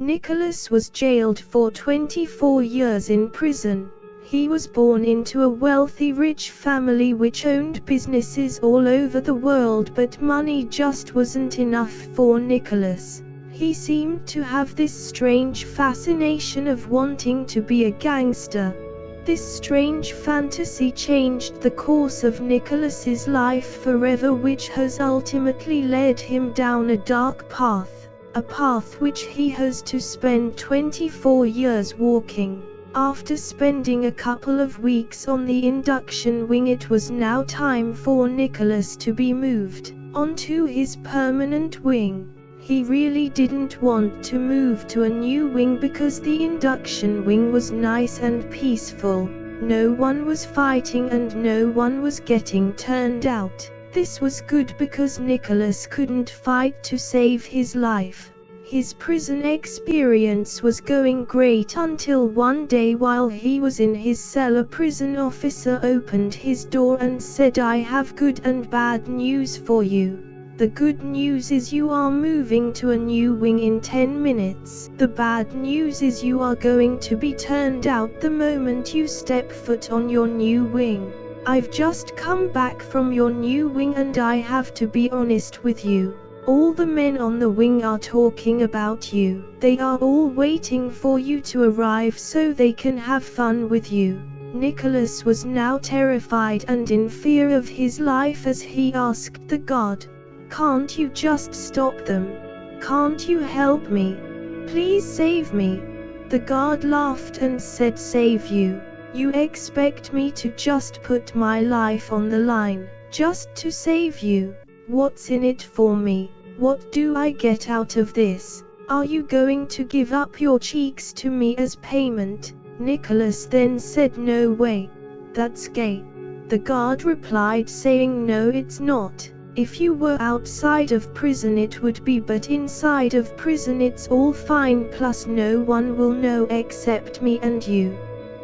Nicholas was jailed for 24 years in prison. He was born into a wealthy rich family which owned businesses all over the world, but money just wasn't enough for Nicholas. He seemed to have this strange fascination of wanting to be a gangster. This strange fantasy changed the course of Nicholas's life forever, which has ultimately led him down a dark path, a path which he has to spend 24 years walking. After spending a couple of weeks on the induction wing, it was now time for Nicholas to be moved onto his permanent wing. He really didn't want to move to a new wing because the induction wing was nice and peaceful. No one was fighting and no one was getting turned out. This was good because Nicholas couldn't fight to save his life. His prison experience was going great until one day, while he was in his cell, a prison officer opened his door and said, "I have good and bad news for you. The good news is you are moving to a new wing in 10 minutes. The bad news is you are going to be turned out the moment you step foot on your new wing. I've just come back from your new wing and I have to be honest with you. All the men on the wing are talking about you. They are all waiting for you to arrive so they can have fun with you." Nicholas was now terrified and in fear of his life as he asked the guard, "Can't you just stop them? Can't you help me? Please save me." The guard laughed and said, "Save you? You expect me to just put my life on the line, just to save you? What's in it for me? What do I get out of this? Are you going to give up your cheeks to me as payment?" Nicholas then said, "No way. That's gay." The guard replied saying, "No, it's not. If you were outside of prison it would be, but inside of prison it's all fine, plus no one will know except me and you.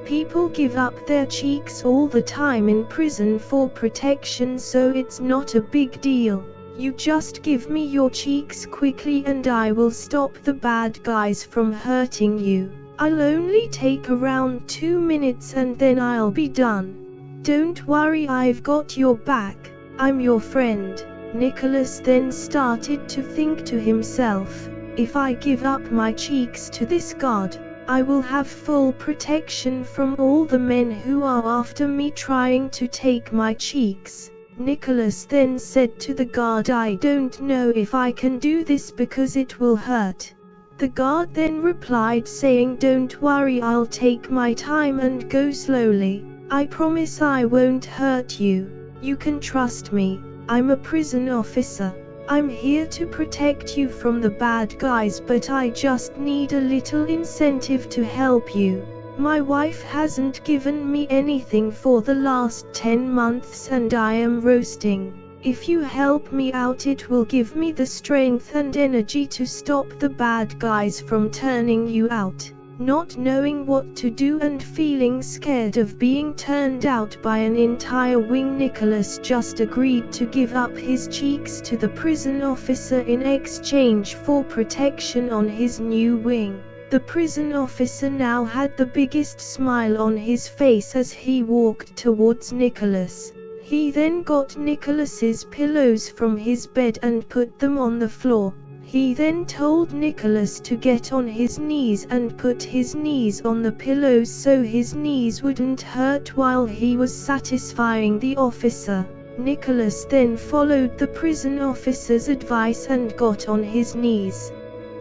People give up their cheeks all the time in prison for protection, so it's not a big deal. You just give me your cheeks quickly and I will stop the bad guys from hurting you. I'll only take around 2 minutes and then I'll be done. Don't worry, I've got your back. I'm your friend." Nicholas then started to think to himself, "If I give up my cheeks to this guard, I will have full protection from all the men who are after me trying to take my cheeks." Nicholas then said to the guard, "I don't know if I can do this because it will hurt." The guard then replied saying, "Don't worry, I'll take my time and go slowly. I promise I won't hurt you. You can trust me. I'm a prison officer. I'm here to protect you from the bad guys, but I just need a little incentive to help you. My wife hasn't given me anything for the last 10 months and I am roasting. If you help me out it will give me the strength and energy to stop the bad guys from turning you out." Not knowing what to do and feeling scared of being turned out by an entire wing, Nicholas just agreed to give up his cheeks to the prison officer in exchange for protection on his new wing. The prison officer now had the biggest smile on his face as he walked towards Nicholas. He then got Nicholas's pillows from his bed and put them on the floor. He then told Nicholas to get on his knees and put his knees on the pillows so his knees wouldn't hurt while he was satisfying the officer. Nicholas then followed the prison officer's advice and got on his knees.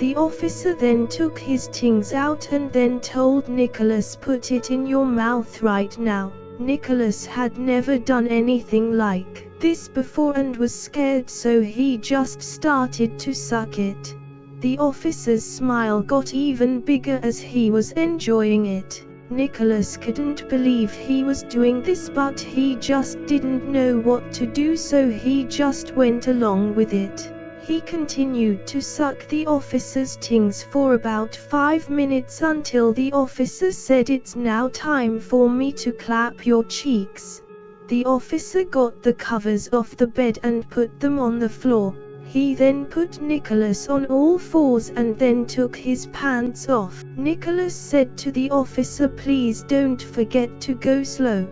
The officer then took his tings out and then told Nicholas, "Put it in your mouth right now." Nicholas had never done anything like this before and was scared, so he just started to suck it. The officer's smile got even bigger as he was enjoying it. Nicholas couldn't believe he was doing this, but he just didn't know what to do, so he just went along with it. He continued to suck the officer's tings for about 5 minutes until the officer said, "It's now time for me to clap your cheeks." The officer got the covers off the bed and put them on the floor. He then put Nicholas on all fours and then took his pants off. Nicholas said to the officer, "Please don't forget to go slow."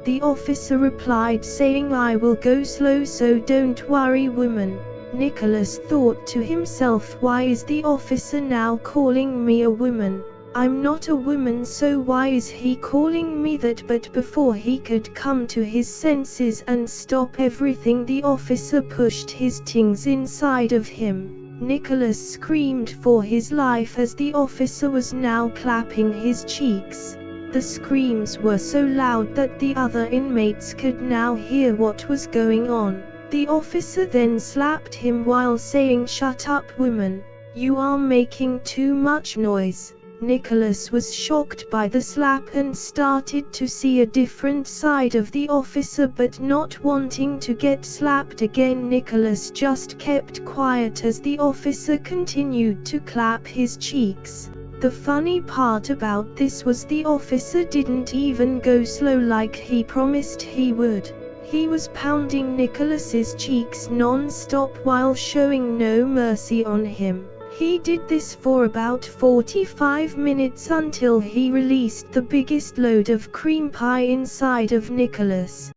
The officer replied saying, "I will go slow, so don't worry, woman." Nicholas thought to himself, "Why is the officer now calling me a woman? I'm not a woman, so why is he calling me that?" But before he could come to his senses and stop everything, the officer pushed his things inside of him. Nicholas screamed for his life as the officer was now clapping his cheeks. The screams were so loud that the other inmates could now hear what was going on. The officer then slapped him while saying, "Shut up, woman. You are making too much noise." Nicholas was shocked by the slap and started to see a different side of the officer, but not wanting to get slapped again, Nicholas just kept quiet as the officer continued to clap his cheeks. The funny part about this was the officer didn't even go slow like he promised he would. He was pounding Nicholas's cheeks non-stop while showing no mercy on him. He did this for about 45 minutes until he released the biggest load of cream pie inside of Nicholas.